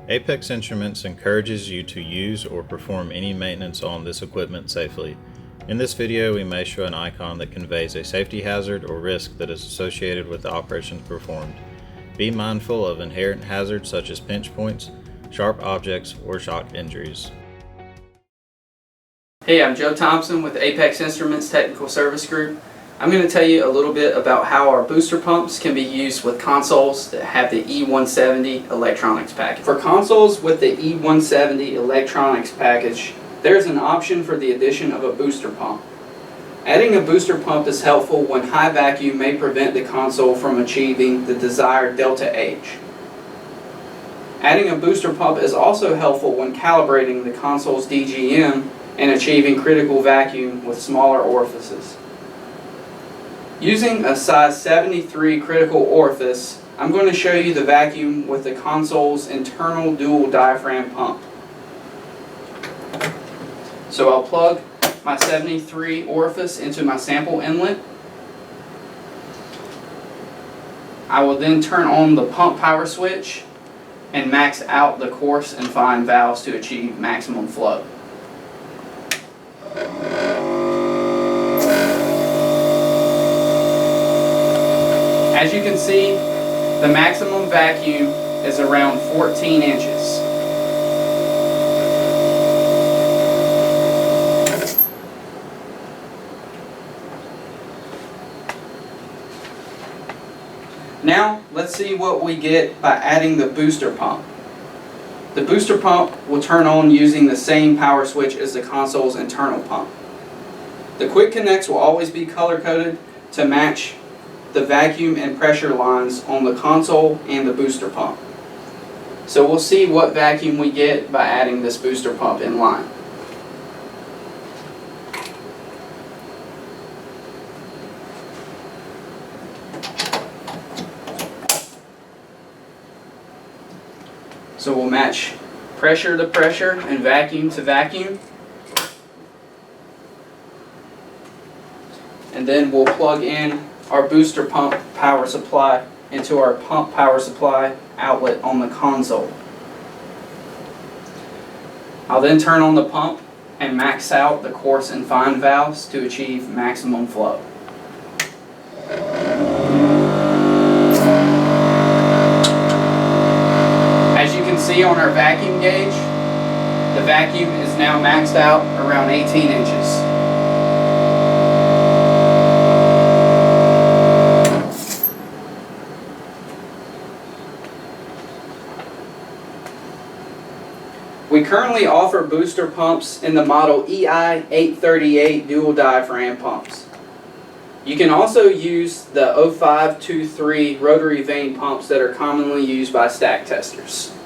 Apex Instruments encourages you to use or perform any maintenance on this equipment safely. In this video, we may show an icon that conveys a safety hazard or risk that is associated with the operations performed. Be mindful of inherent hazards such as pinch points, sharp objects, or shock injuries. Hey, I'm Joe Thompson with Apex Instruments Technical Service Group. I'm going to tell you a little bit about how our booster pumps can be used with consoles that have the E170 electronics package. For consoles with the E170 electronics package, there's an option for the addition of a booster pump. Adding a booster pump is helpful when high vacuum may prevent the console from achieving the desired delta H. Adding a booster pump is also helpful when calibrating the console's DGM and achieving critical vacuum with smaller orifices. Using a size 73 critical orifice, I'm going to show you the vacuum with the console's internal dual diaphragm pump. So I'll plug my 73 orifice into my sample inlet. I will then turn on the pump power switch and max out the coarse and fine valves to achieve maximum flow. As you can see, the maximum vacuum is around 14 inches. Now, let's see what we get by adding the booster pump. The booster pump will turn on using the same power switch as the console's internal pump. The quick connects will always be color coded to match the vacuum and pressure lines on the console and the booster pump. So we'll see what vacuum we get by adding this booster pump in line. So we'll match pressure to pressure and vacuum to vacuum. And then we'll plug in our booster pump power supply into our pump power supply outlet on the console. I'll then turn on the pump and max out the coarse and fine valves to achieve maximum flow. As you can see on our vacuum gauge, the vacuum is now maxed out around 18 inches. We currently offer booster pumps in the model EI-838 dual diaphragm pumps. You can also use the 0523 rotary vane pumps that are commonly used by stack testers.